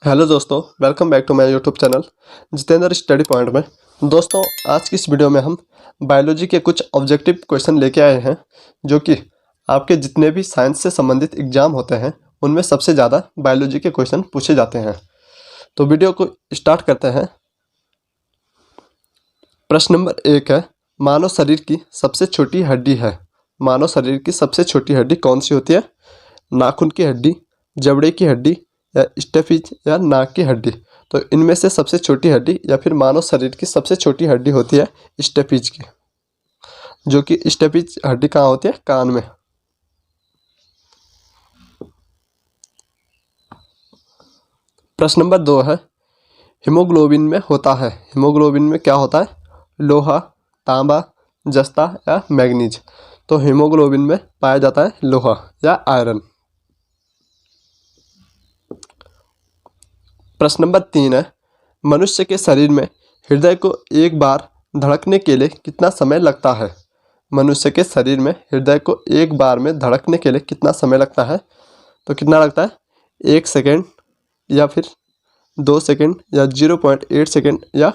Hello दोस्तों, welcome back to my YouTube channel Jitendra study point में। दोस्तों, आज की इस वीडियो में हम बायोलॉजी के कुछ ऑब्जेक्टिव क्वेश्चन लेके आए हैं जो कि आपके जितने भी साइंस से संबंधित एग्जाम होते हैं उनमें सबसे ज़्यादा बायोलॉजी के क्वेश्चन पूछे जाते हैं। तो वीडियो को स्टार्ट करते हैं। प्रश्न नंबर 1 है, मानव शरीर की सबसे छोटी हड्डी है। मानव शरीर की सबसे छोटी हड्डी कौन सी होती है? नाखून की हड्डी, जबड़े की हड्डी या स्टैफिज या नाक की हड्डी। तो इनमें से सबसे छोटी हड्डी या फिर मानव शरीर की सबसे छोटी हड्डी होती है स्टैफिज की, जो कि स्टैफिज हड्डी कहाँ होती है? कान में। प्रश्न नंबर 2 है, हीमोग्लोबिन में होता है। हीमोग्लोबिन में क्या होता है? लोहा, तांबा, जस्ता या मैग्नीज। तो हीमोग्लोबिन में पाया जाता है लोहा या आयरन। प्रश्न नंबर 3 है, मनुष्य के शरीर में हृदय को एक बार धड़कने के लिए कितना समय लगता है? मनुष्य के शरीर में हृदय को एक बार में धड़कने के लिए कितना समय लगता है? तो कितना लगता है? 1 सेकेंड या फिर 2 सेकेंड या 0.8 सेकेंड या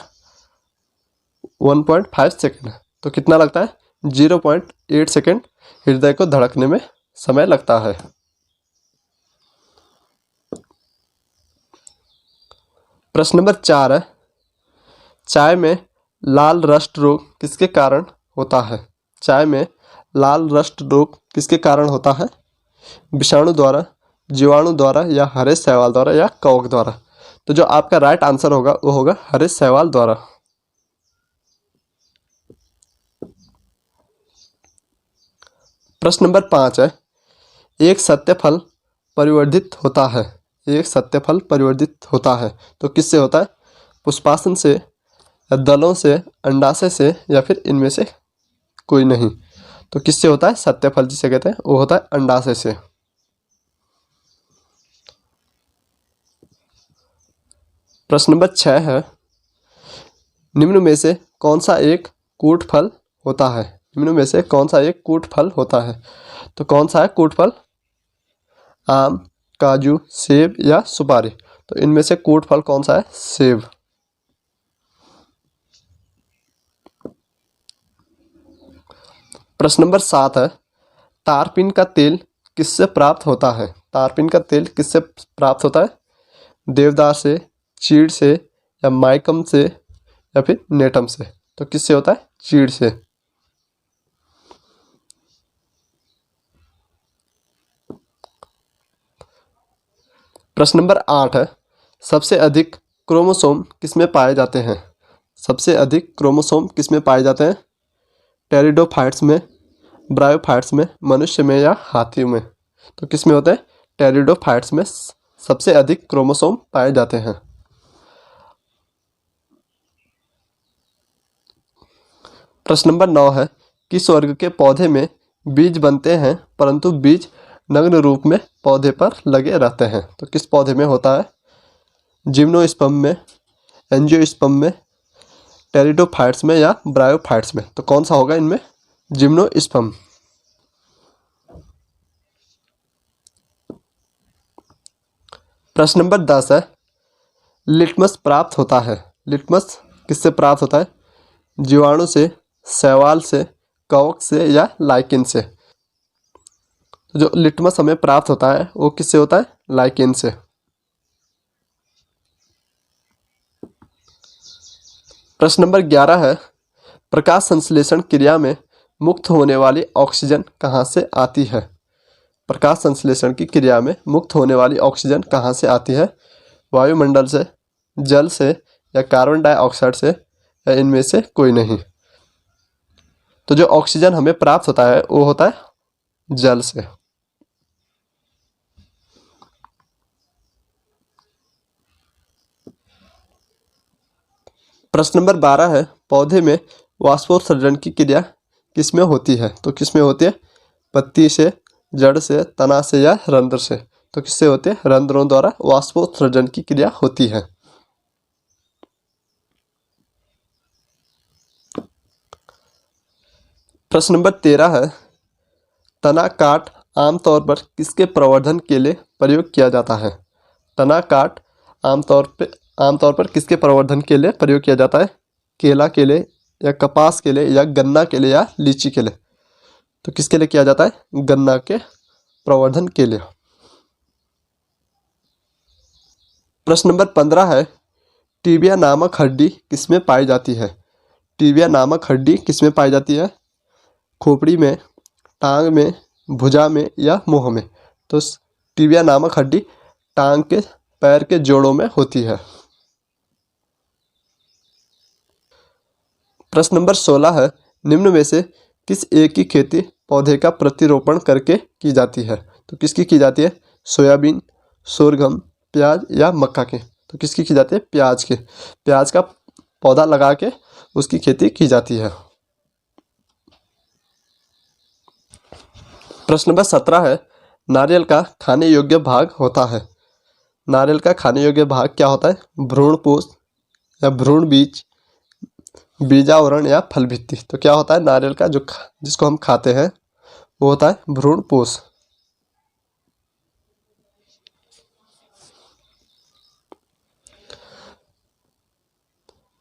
1.5 सेकेंड। तो कितना लगता है? 0.8 सेकेंड हृदय को धड़कने में समय लगता है। प्रश्न नंबर 4 है, चाय में लाल रस्ट रोग किसके कारण होता है? चाय में लाल रस्ट रोग किसके कारण होता है? विषाणु द्वारा, जीवाणु द्वारा या हरे शैवाल द्वारा या कवक द्वारा। तो जो आपका राइट आंसर होगा वो होगा हरे शैवाल द्वारा। प्रश्न नंबर 5 है, एक सत्य फल परिवर्धित होता है। एक सत्य फल परिवर्धित होता है तो किससे होता है? पुष्पासन से या दलों से, अंडाशय से या फिर इनमें से कोई नहीं। तो किससे होता है सत्य फल जिसे कहते हैं? वो होता है अंडाशय से। प्रश्न नंबर 6 है, निम्न में से कौन सा एक कूट फल होता है? निम्न में से कौन सा एक कूट फल होता है? तो कौन सा है कूट फल? आम, काजू, सेब या सुपारी। तो इनमें से कूट फल कौन सा है? सेब। प्रश्न नंबर 7 है, तारपीन का तेल किससे प्राप्त होता है? तारपीन का तेल किससे प्राप्त होता है? देवदार से, चीड़ से या माइकम से या फिर नेटम से। तो किससे होता है? चीड़ से। प्रश्न नंबर 8 है, सबसे अधिक क्रोमोसोम किसमें पाए जाते हैं? सबसे अधिक क्रोमोसोम किसमें पाए जाते हैं? टेरिडोफाइट्स में, ब्रायोफाइट्स में, मनुष्य में या हाथी में। तो किसमें होते हैं? टेरिडोफाइट्स में सबसे अधिक क्रोमोसोम पाए जाते हैं। प्रश्न नंबर 9 है, किस वर्ग के पौधे में बीज बनते हैं परंतु बीज नग्न रूप में पौधे पर लगे रहते हैं? तो किस पौधे में होता है? जिम्नोस्पर्म में, एंजियोस्पर्म में, टेरिडोफाइट्स में या ब्रायोफाइट्स में। तो कौन सा होगा इनमें? जिम्नोस्पर्म। प्रश्न नंबर 10 है, लिटमस प्राप्त होता है। लिटमस किससे प्राप्त होता है? जीवाणु से, शैवाल से, कवक से या लाइकेन से। जो लिटमस हमें प्राप्त होता है वो किससे होता है? लाइकेन से। प्रश्न नंबर 11 है, प्रकाश संश्लेषण क्रिया में मुक्त होने वाली ऑक्सीजन कहाँ से आती है? प्रकाश संश्लेषण की क्रिया में मुक्त होने वाली ऑक्सीजन कहाँ से आती है? वायुमंडल से, जल से या कार्बन डाइऑक्साइड से या इनमें से कोई नहीं। तो जो ऑक्सीजन हमें प्राप्त होता है वो होता है जल से। प्रश्न नंबर 12 है, पौधे में वाष्पोत्सर्जन की क्रिया किसमें होती है? तो किसमें होती है? पत्ती से, जड़ से, तना से या रंध्र से। तो किससे होते हैं? रंध्रों द्वारा वाष्पोत्सर्जन की क्रिया होती है। प्रश्न नंबर 13 है, तना काट आमतौर पर किसके प्रवर्धन के लिए प्रयोग किया जाता है? तना काट आमतौर पर किसके प्रवर्धन के लिए प्रयोग किया जाता है? केला के लिए या कपास के लिए या गन्ना के लिए या लीची के लिए? तो किसके लिए किया जाता है? गन्ना के प्रवर्धन के लिए। प्रश्न नंबर 15 है, टीबिया नामक हड्डी किसमें पाई जाती है? टीबिया नामक हड्डी किसमें पाई जाती है? खोपड़ी में, टांग में, भुजा में या मुंह में? तो टीबिया नामक हड्डी टांग के पैर के जोड़ों में होती है। प्रश्न नंबर 16 है, निम्न में से किस एक की खेती पौधे का प्रतिरोपण करके की जाती है? तो किसकी की जाती है? सोयाबीन, सोरगम, प्याज या मक्का के? तो किसकी की जाती है? प्याज के। प्याज का पौधा लगा के उसकी खेती की जाती है। प्रश्न नंबर 17 है, नारियल का खाने योग्य भाग होता है। नारियल का खाने योग्य भाग क्या होता है? भ्रूणपोष या भ्रूण बीज, बीजावरण या फल भित्ति? तो क्या होता है? नारियल का जिसको हम खाते हैं वो होता है भ्रूणपोष।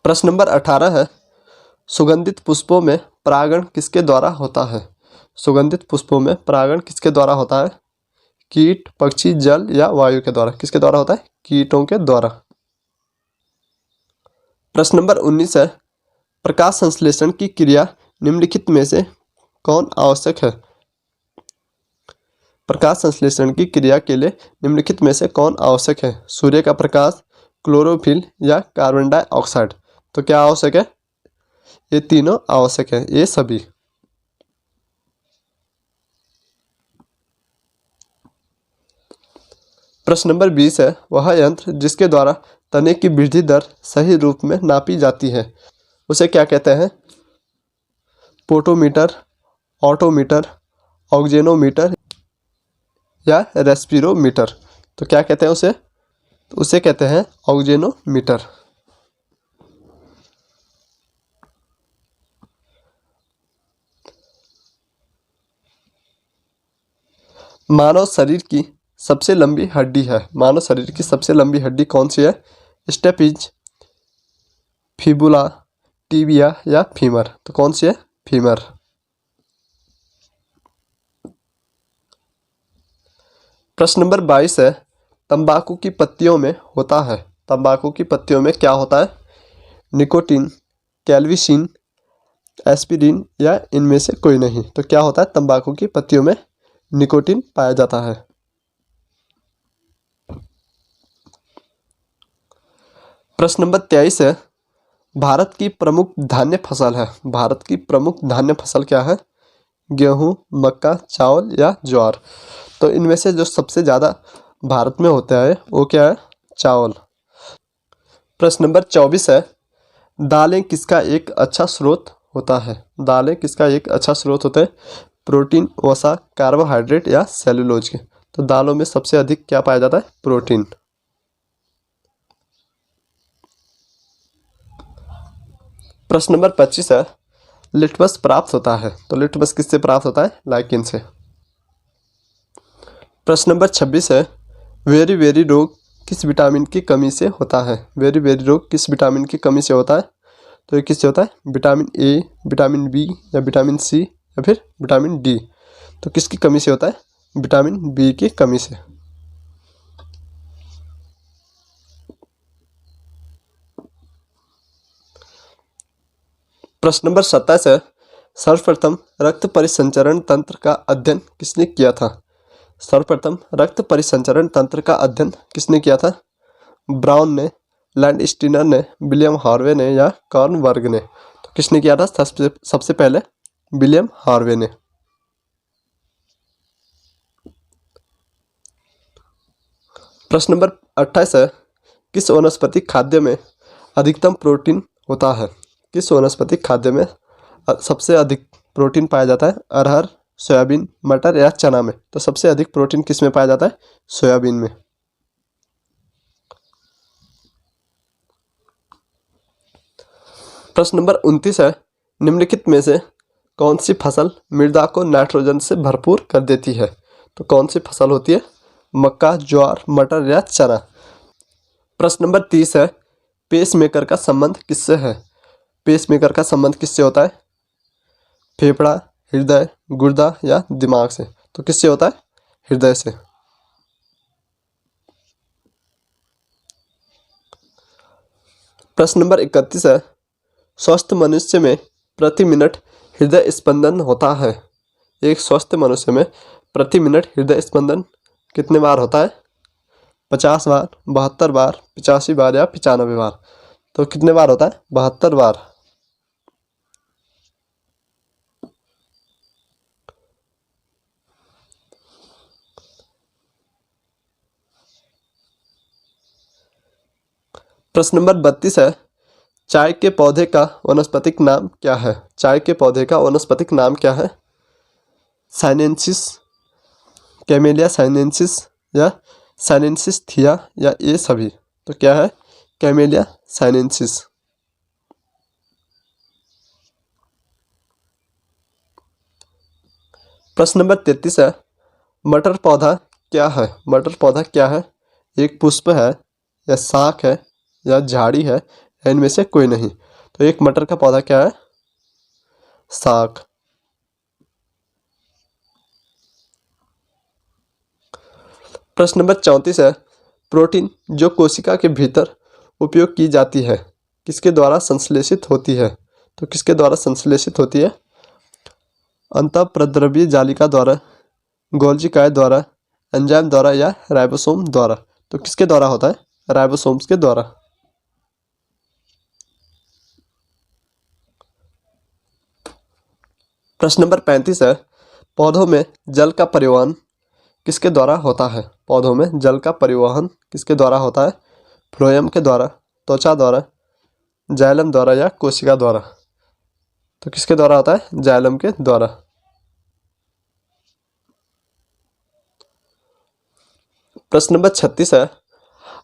प्रश्न नंबर 18 है, सुगंधित पुष्पों में परागण किसके द्वारा होता है? सुगंधित पुष्पों में परागण किसके द्वारा होता है? कीट, पक्षी, जल या वायु के द्वारा? किसके द्वारा होता है? कीटों के द्वारा। प्रश्न नंबर 19 है, प्रकाश संश्लेषण की क्रिया निम्नलिखित में से कौन आवश्यक है? प्रकाश संश्लेषण की क्रिया के लिए निम्नलिखित में से कौन आवश्यक है? सूर्य का प्रकाश, क्लोरोफिल या कार्बन डाइऑक्साइड? तो क्या आवश्यक है? ये तीनों आवश्यक है, ये सभी। प्रश्न नंबर 20 है, वह यंत्र जिसके द्वारा तने की वृद्धि दर सही रूप में नापी जाती है उसे क्या कहते हैं? पोटोमीटर, ऑटोमीटर, ऑक्जेनोमीटर या रेस्पिरोमीटर? तो क्या कहते हैं उसे? तो उसे कहते हैं ऑक्जेनोमीटर। मानव शरीर की सबसे लंबी हड्डी है। मानव शरीर की सबसे लंबी हड्डी कौन सी है? स्टेपिज, फिबुला, टीबिया या फीमर? तो कौन सी है? फीमर। प्रश्न नंबर 22 है, तंबाकू की पत्तियों में होता है। तंबाकू की पत्तियों में क्या होता है? निकोटीन, कैल्विसिन, एस्पिरिन या इनमें से कोई नहीं? तो क्या होता है? तंबाकू की पत्तियों में निकोटीन पाया जाता है। प्रश्न नंबर 23 है, भारत की प्रमुख धान्य फसल है। भारत की प्रमुख धान्य फसल क्या है? गेहूं, मक्का, चावल या ज्वार? तो इनमें से जो सबसे ज़्यादा भारत में होता है वो क्या है? चावल। प्रश्न नंबर 24 है, दालें किसका एक अच्छा स्रोत होता है? दालें किसका एक अच्छा स्रोत होता है? प्रोटीन, वसा, कार्बोहाइड्रेट या सेलुलोज के? तो दालों में सबसे अधिक क्या पाया जाता है? प्रोटीन। प्रश्न नंबर 25 है, लिटमस प्राप्त होता है। तो लिटमस किससे प्राप्त होता है? लाइकेन से। प्रश्न नंबर 26 है, वेरी वेरी रोग किस विटामिन की कमी से होता है? वेरी वेरी रोग किस विटामिन की कमी से होता है? तो ये किससे होता है? विटामिन ए, विटामिन बी या विटामिन सी या फिर विटामिन डी? तो किसकी कमी से होता है? विटामिन बी की कमी से। प्रश्न नंबर 27 है, सर्वप्रथम रक्त परिसंचरण तंत्र का अध्ययन किसने किया था? सर्वप्रथम रक्त परिसंचरण तंत्र का अध्ययन किसने किया था? ब्राउन ने, लैंडस्टीनर ने, विलियम हार्वे ने या कॉर्नबर्ग ने? तो किसने किया था सबसे पहले? विलियम हार्वे ने। प्रश्न नंबर 28 है, किस वनस्पति खाद्य में अधिकतम प्रोटीन होता है? किस वनस्पति खाद्य में सबसे अधिक प्रोटीन पाया जाता है? अरहर, सोयाबीन, मटर या चना में? तो सबसे अधिक प्रोटीन किस में पाया जाता है? सोयाबीन में। प्रश्न नंबर 29 है, निम्नलिखित में से कौन सी फसल मृदा को नाइट्रोजन से भरपूर कर देती है? तो कौन सी फसल होती है? मक्का, ज्वार, मटर या चना? प्रश्न नंबर 30 है, पेसमेकर का संबंध किससे है? पेसमेकर का संबंध किससे होता है? फेफड़ा, हृदय, गुर्दा या दिमाग से? तो किससे होता है? हृदय से। प्रश्न नंबर 31 है, स्वस्थ मनुष्य में प्रति मिनट हृदय स्पंदन होता है। एक स्वस्थ मनुष्य में प्रति मिनट हृदय स्पंदन कितने बार होता है? 50 बार, 72 बार, 85 बार या 95 बार? तो कितने बार होता है? 72 बार। प्रश्न नंबर 32 है, चाय के पौधे का वनस्पतिक नाम क्या है? चाय के पौधे का वनस्पतिक नाम क्या है? साइनेंसिस, कैमेलिया साइनेंसिस या साइनेंसिस थिया या ये सभी? तो क्या है? Camellia sinensis. प्रश्न नंबर 33 है, मटर पौधा क्या है? मटर पौधा क्या है? एक पुष्प है या शाख है या झाड़ी है या इनमें से कोई नहीं? तो एक मटर का पौधा क्या है? शाख। प्रश्न नंबर 34 है, प्रोटीन जो कोशिका के भीतर उपयोग की जाती है किसके द्वारा संश्लेषित होती है? तो किसके द्वारा संश्लेषित होती है? अंतःप्रद्रव्य जालिका द्वारा, गोल्जी काय द्वारा, एंजाइम द्वारा या राइबोसोम द्वारा? तो किसके द्वारा होता है? राइबोसोम्स के द्वारा। प्रश्न नंबर 35 है, पौधों में जल का परिवहन किसके द्वारा होता है? पौधों में जल का परिवहन किसके द्वारा होता है? फ्लोएम के द्वारा, त्वचा द्वारा, जाइलम द्वारा या कोशिका द्वारा? तो किसके द्वारा होता है? जाइलम के द्वारा। प्रश्न नंबर 36 है,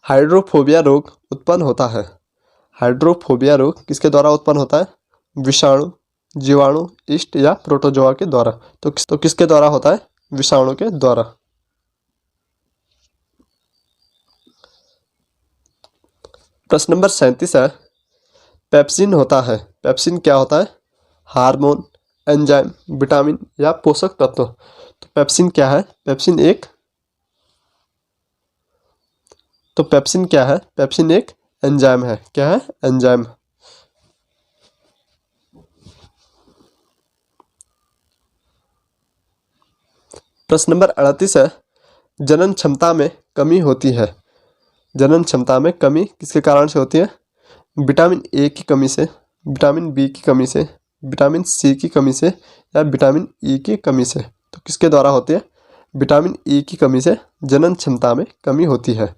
हाइड्रोफोबिया रोग उत्पन्न होता है। हाइड्रोफोबिया रोग किसके द्वारा उत्पन्न होता है? विषाणु, जीवाणु, ईस्ट या प्रोटोजोआ के द्वारा? तो किसके द्वारा होता है? विषाणु के द्वारा। प्रश्न नंबर 37 है, पेप्सिन होता है। पेप्सिन क्या होता है? हार्मोन, एंजाइम, विटामिन या पोषक तत्व? तो पेप्सिन क्या है? पेप्सिन एक पेप्सिन एक एंजाइम है। क्या है? एंजाइम। प्रश्न नंबर 38 है, जनन क्षमता में कमी होती है। जनन क्षमता में कमी किसके कारण से होती है? विटामिन ए की कमी से, विटामिन बी की कमी से, विटामिन सी की कमी से या विटामिन ई की कमी से? तो किसके द्वारा होती है? विटामिन ई की कमी से जनन क्षमता में कमी होती है।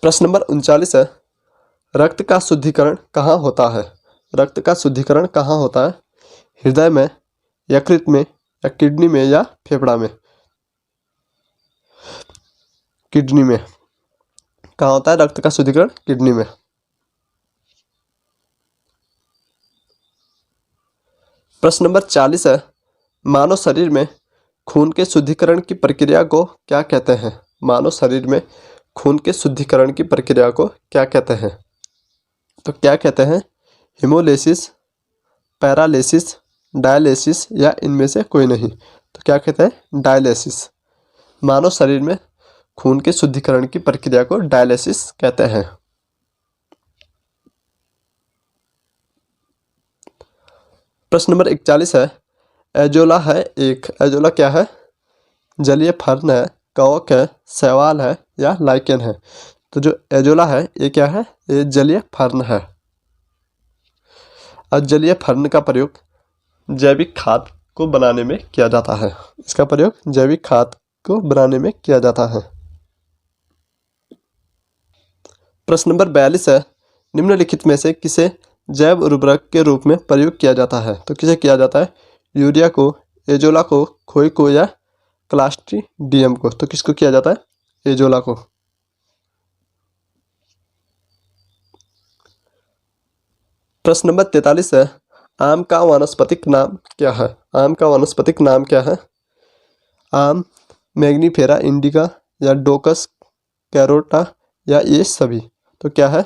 प्रश्न नंबर 39 है, रक्त का शुद्धिकरण कहाँ होता है? रक्त का शुद्धिकरण कहाँ होता है? हृदय में, यकृत में या किडनी में या फेफड़ा में? किडनी में। कहाँ होता है रक्त का शुद्धिकरण? किडनी में। प्रश्न नंबर 40 है, मानव शरीर में खून के शुद्धिकरण की प्रक्रिया को क्या कहते हैं? मानव शरीर में खून के शुद्धिकरण की प्रक्रिया को क्या कहते हैं? तो क्या कहते हैं? हिमोलिसिस, पैरालिसिस, डायलिसिस या इनमें से कोई नहीं? तो क्या कहते हैं? डायलिसिस। मानव शरीर में खून के शुद्धिकरण की प्रक्रिया को डायलिसिस कहते हैं। प्रश्न नंबर 41 है, एजोला है एक। एजोला क्या है? जलीय फर्न है, कवक है, शैवाल है या लाइकेन है? तो जो एजोला है ये क्या है? ये जलीय फर्न है। और जलीय फर्न का प्रयोग जैविक खाद को बनाने में किया जाता है। इसका प्रयोग जैविक खाद को बनाने में किया जाता है। प्रश्न नंबर 42 है, निम्नलिखित में से किसे जैव उर्वरक के रूप में प्रयोग किया जाता है? तो किसे किया जाता है? यूरिया को, एजोला को, खोई को या क्लास्ट्रीडियम को? तो किसको किया जाता है? एजोला को। प्रश्न नंबर 43 है, आम का वानस्पतिक नाम क्या है? आम का वानस्पतिक नाम क्या है? आम, मैग्नीफेरा इंडिका या डोकस कैरोटा या ये सभी? तो क्या है?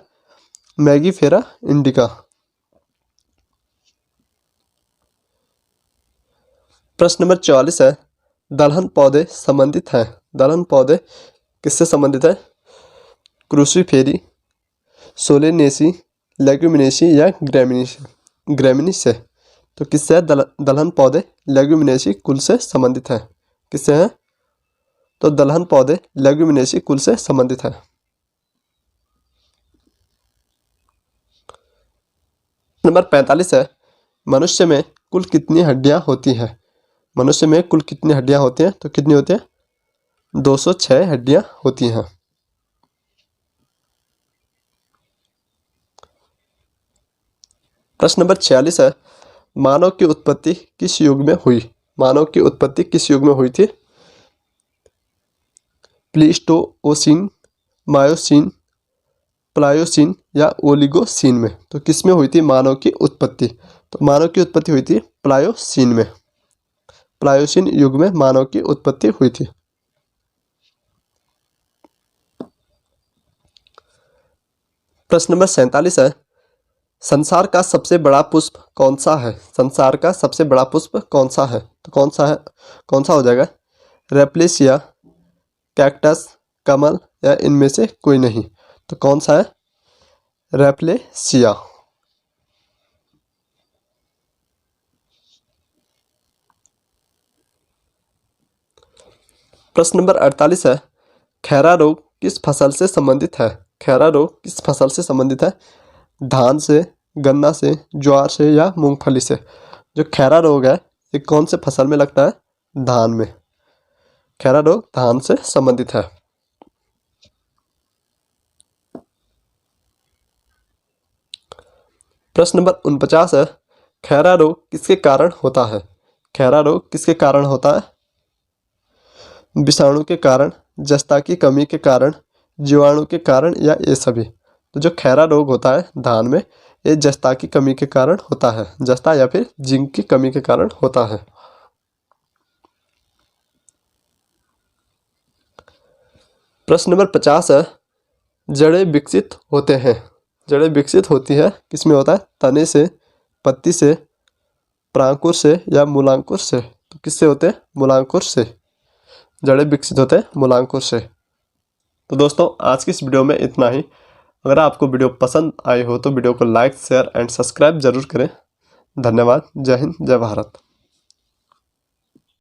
Mangifera indica. प्रश्न नंबर 44 है, दलहन पौधे संबंधित हैं। दलहन पौधे किससे संबंधित है? क्रूसीफेरी, सोलेनेसी, लेग्यूमिनेसी या ग्रेमिनी से? तो किससे है? दलहन पौधे लेग्यूमिनेसी कुल से संबंधित है। किससे है? तो दलहन पौधे लेग्यूमिनेसी कुल से संबंधित है। नंबर 45 है, मनुष्य में कुल कितनी हड्डियां होती हैं? मनुष्य में कुल कितनी हड्डियां होती हैं? तो कितनी होती हैं? 206 हड्डियां होती हैं। प्रश्न नंबर 46 है, मानव की उत्पत्ति किस युग में हुई? मानव की उत्पत्ति किस युग में हुई थी? प्लीस्टोओसीन, मायोसीन, प्लायोसीन या ओलिगोसीन में? तो किस में हुई थी मानव की उत्पत्ति? तो मानव की उत्पत्ति हुई थी प्लायोसीन में। प्लायोसीन युग में मानव की उत्पत्ति हुई थी। प्रश्न नंबर 47 है, संसार का सबसे बड़ा पुष्प कौन सा है? संसार का सबसे बड़ा पुष्प कौन सा है? तो कौन सा है? कौन सा हो जाएगा? रेप्लेसिया, कैक्टस, कमल या इनमें से कोई नहीं? तो कौन सा है? रेप्लेसिया। प्रश्न नंबर 48 है, खैरा रोग किस फसल से संबंधित है? खैरा रोग किस फसल से संबंधित है? धान से, गन्ना से, ज्वार से या मूंगफली से? जो खैरा रोग है ये कौन से फसल में लगता है? धान में। खैरा रोग धान से संबंधित है। प्रश्न नंबर 49 है, खैरा रोग किसके कारण होता है? खैरा रोग किसके कारण होता है? विषाणु के कारण, जस्ता की कमी के कारण, जीवाणु के कारण या ये सभी? तो जो खैरा रोग होता है धान में ये जस्ता की कमी के कारण होता है। जस्ता या फिर जिंक की कमी के कारण होता है। प्रश्न नंबर 50 है, जड़ें विकसित होते हैं। जड़ें विकसित होती है किसमें होता है? तने से, पत्ती से, प्रांकुर से या मूलांकुर से? तो किससे होते हैं? मूलांकुर से। जड़ें विकसित होते हैं मूलांकुर से। तो दोस्तों आज की इस वीडियो में इतना ही। अगर आपको वीडियो पसंद आई हो तो वीडियो को लाइक, शेयर एंड सब्सक्राइब जरूर करें। धन्यवाद। जय हिंद, जय भारत।